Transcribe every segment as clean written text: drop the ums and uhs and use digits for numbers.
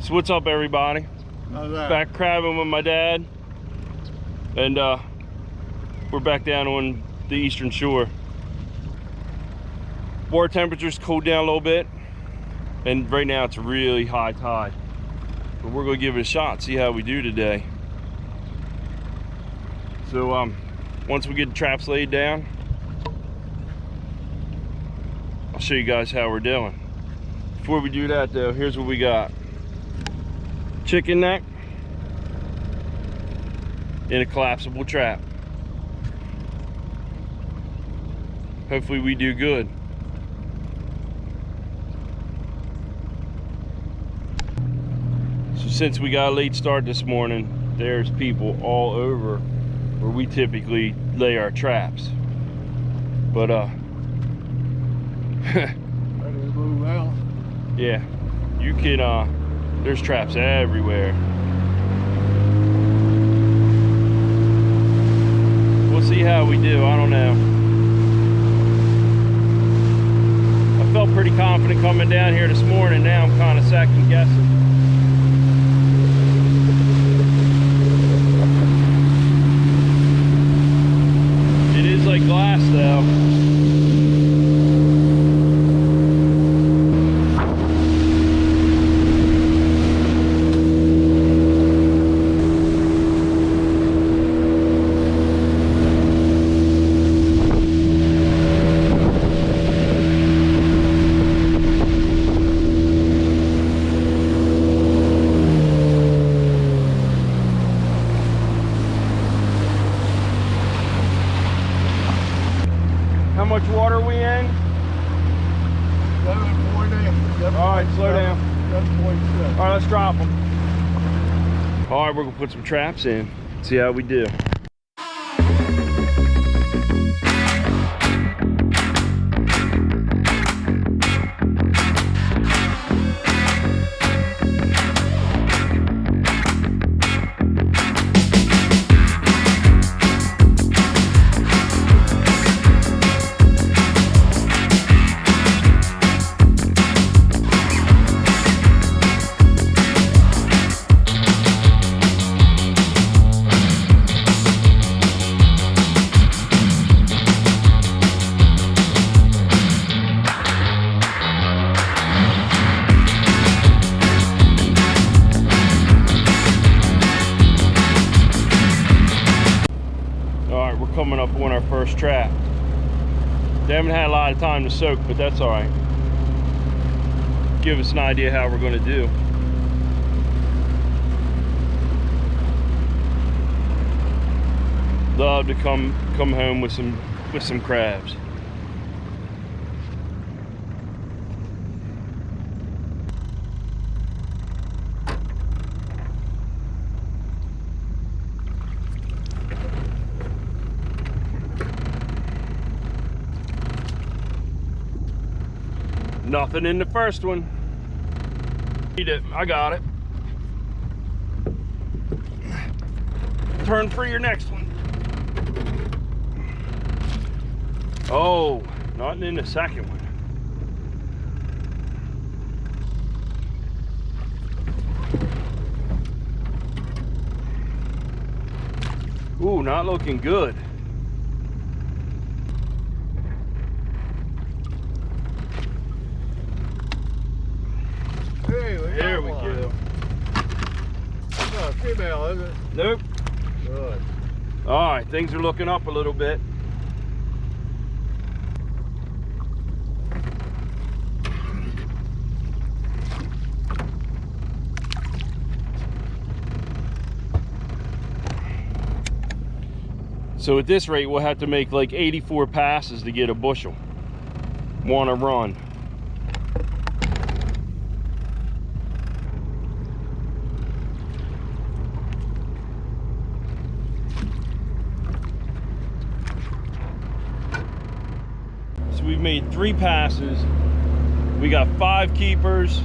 So what's up, everybody? Back crabbing with my dad, and we're back down on the eastern shore. Water temperature's cooled down a little bit, and right now it's a really high tide. But we're gonna give it a shot, see how we do today. So once we get the traps laid down, I'll show you guys how we're doing. Before we do that though, here's what we got. Chicken neck in a collapsible trap. Hopefully we do good. So since we got a late start this morning, there's people all over where we typically lay our traps. But ready to move out. Yeah, you can there's traps everywhere. We'll see how we do, I don't know. I felt pretty confident coming down here this morning. Now I'm kind of second guessing. It is like glass though. How much water are we in? 7.8. All right, slow down. 7.6. All right, let's drop them. All right, we're gonna put some traps in, see how we do. Coming up on our first trap. They haven't had a lot of time to soak, but that's all right. Give us an idea how we're going to do. Love to come home with some crabs. Nothing in the first one. Eat it. I got it. Turn for your next one. Oh, nothing in the second one. Ooh, not looking good. There we go. It's not a female, is it? Nope. Good. All right, things are looking up a little bit. So at this rate, we'll have to make like 84 passes to get a bushel. Want to run. So we've made 3 passes. We got 5 keepers.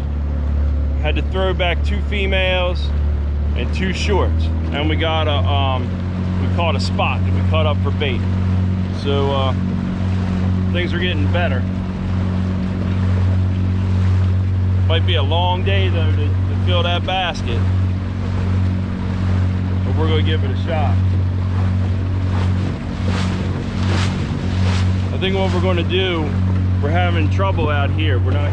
Had to throw back 2 females and 2 shorts. And we got a we caught a spot that we cut up for bait. So things are getting better. Might be a long day though to fill that basket. But we're gonna give it a shot. I think what we're gonna do, we're having trouble out here. We're not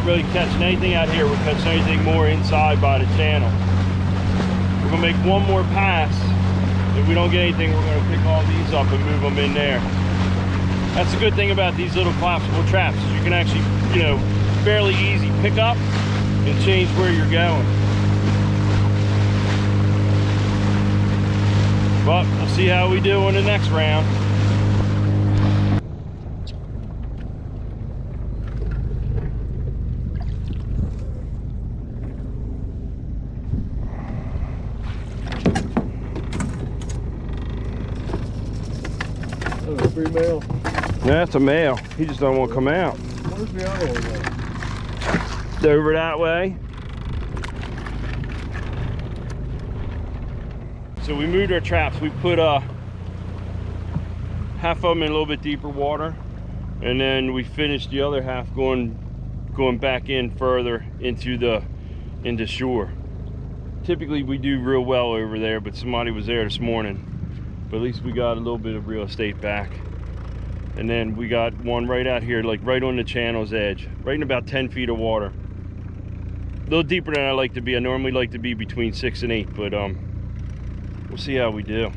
really catching anything out here. We're catching anything more inside by the channel. We're gonna make one more pass. If we don't get anything, we're gonna pick all these up and move them in there. That's the good thing about these little collapsible traps, is you can actually, you know, fairly easy pick up and change where you're going. But we'll see how we do in the next round. That's a female. That's a male. He just don't want to come out. Where's the other one It's over that way. So we moved our traps. We put half of them in a little bit deeper water, and then we finished the other half going back in further into shore. Typically we do real well over there, but somebody was there this morning. But at least we got a little bit of real estate back. And then we got one right out here, like right on the channel's edge, right in about 10 feet of water. A little deeper than I like to be. I normally like to be between 6 and 8, but we'll see how we do.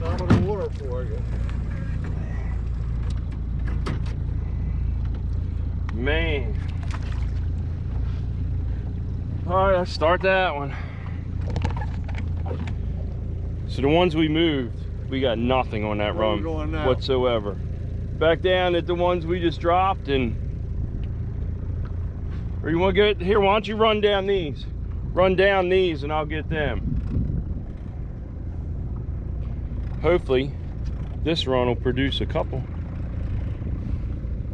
Top of the water for you. Man. All right, let's start that one. So the ones we moved, we got nothing on that Where are we run going now? whatsoever. Back down at the ones we just dropped, and or you want to get here? Why don't you run down these? Run down these, and I'll get them. Hopefully, this run will produce a couple.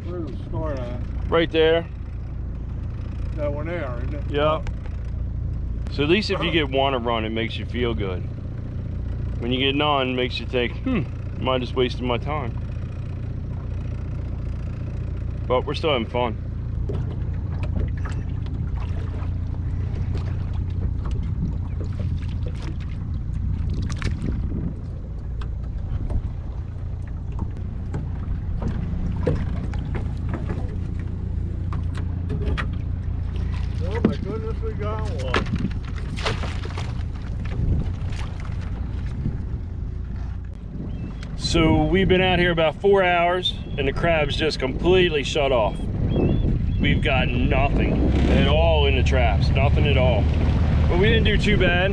Where's the start at? Right there. That one there, isn't it? Yeah. So at least if you get one a run, it makes you feel good. When you get none, it makes you think, am I just wasting my time? But we're still having fun. Oh my goodness, we got one. So we've been out here about 4 hours, and the crabs just completely shut off. We've got nothing at all in the traps, nothing at all. But we didn't do too bad.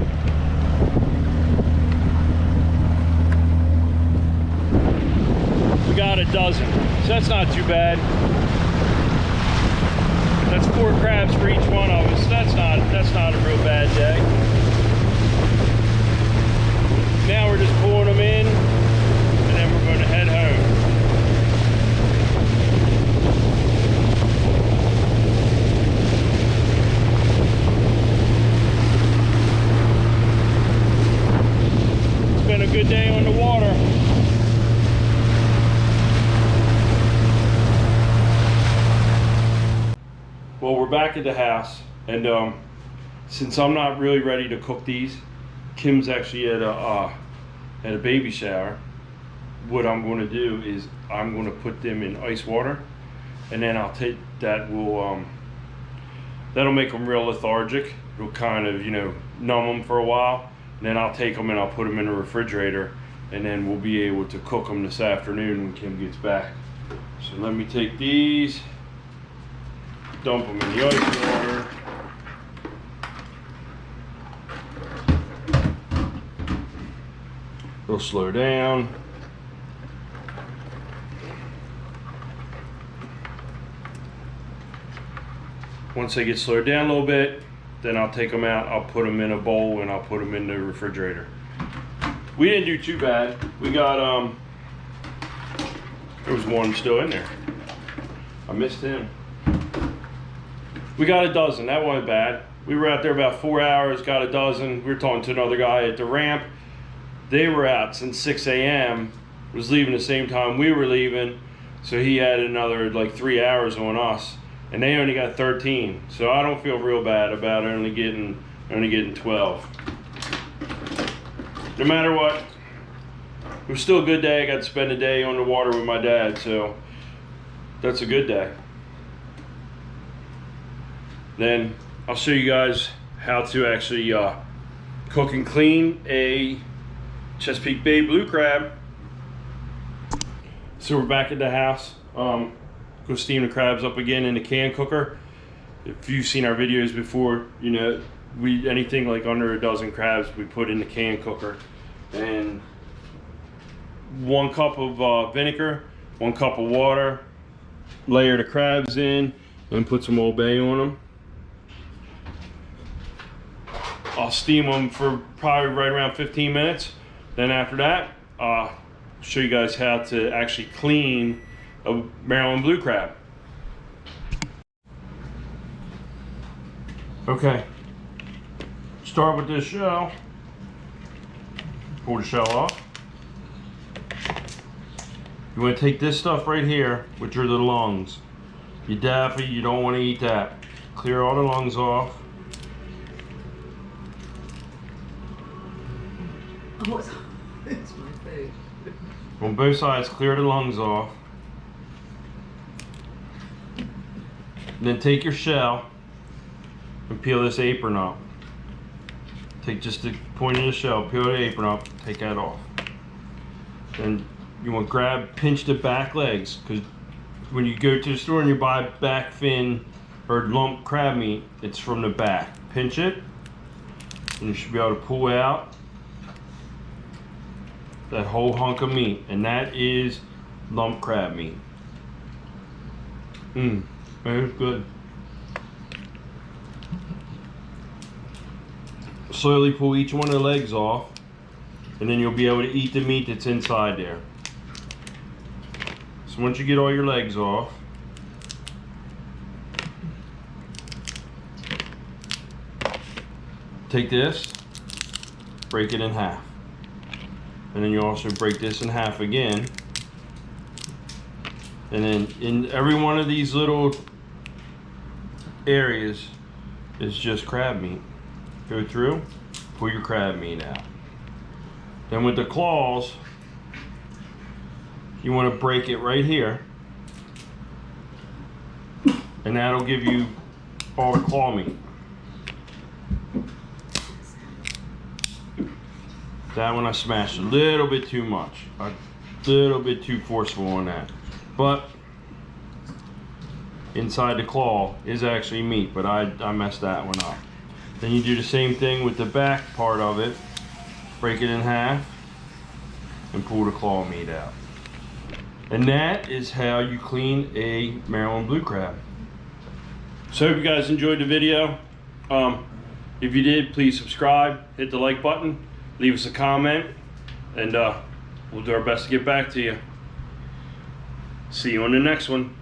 We got a dozen, so that's not too bad. That's 4 crabs for each one of us. That's not a real bad day. Now we're just pulling them in, and then we're going to head home. It's been a good day on the water. Well, we're back at the house, and since I'm not really ready to cook these, Kim's actually at a baby shower. What I'm going to do is I'm going to put them in ice water, and then I'll take that. That'll make them real lethargic. It'll kind of, you know, numb them for a while, and then I'll take them and I'll put them in the refrigerator, and then we'll be able to cook them this afternoon when Kim gets back. So let me take these, dump them in the ice water. They'll slow down. Once they get slowed down a little bit, then I'll take them out, I'll put them in a bowl, and I'll put them in the refrigerator. We didn't do too bad. We got, there was one still in there. I missed him. We got a dozen, that wasn't bad. We were out there about 4 hours, got a dozen. We were talking to another guy at the ramp. They were out since 6 a.m. was leaving the same time we were leaving, so he had another like 3 hours on us, and they only got 13. So I don't feel real bad about only getting 12. No matter what, it was still a good day. I got to spend a day on the water with my dad, so that's a good day. Then I'll show you guys how to actually cook and clean a Chesapeake Bay blue crab. So we're back at the house. Go steam the crabs up again in the can cooker. If you've seen our videos before, you know anything like under a dozen crabs we put in the can cooker. And 1 cup of vinegar, 1 cup of water, layer the crabs in, and put some Old Bay on them. I'll steam them for probably right around 15 minutes. Then after that, I'll show you guys how to actually clean a Maryland blue crab. Okay, start with this shell. Pull the shell off. You want to take this stuff right here, which are the lungs. You definitely, you don't want to eat that. Clear all the lungs off. Oh, it's my food. On both sides, clear the lungs off. Then take your shell and peel this apron up. Take just the point of the shell, peel the apron up, take that off. Then you want to pinch the back legs, because when you go to the store and you buy back fin or lump crab meat, it's from the back. Pinch it, and you should be able to pull out that whole hunk of meat, and that is lump crab meat. It's good. Slowly pull each one of the legs off, and then you'll be able to eat the meat that's inside there. So once you get all your legs off, take this, break it in half. And then you also break this in half again. And then in every one of these little areas is just crab meat. Go through, pull your crab meat out. Then with the claws, you want to break it right here. And that'll give you all the claw meat. That one I smashed a little bit too much. A little bit too forceful on that. But inside the claw is actually meat, but I messed that one up. Then you do the same thing with the back part of it. Break it in half and pull the claw meat out. And that is how you clean a Maryland blue crab. So I hope you guys enjoyed the video. If you did, please subscribe, hit the like button, leave us a comment, and we'll do our best to get back to you. See you on the next one.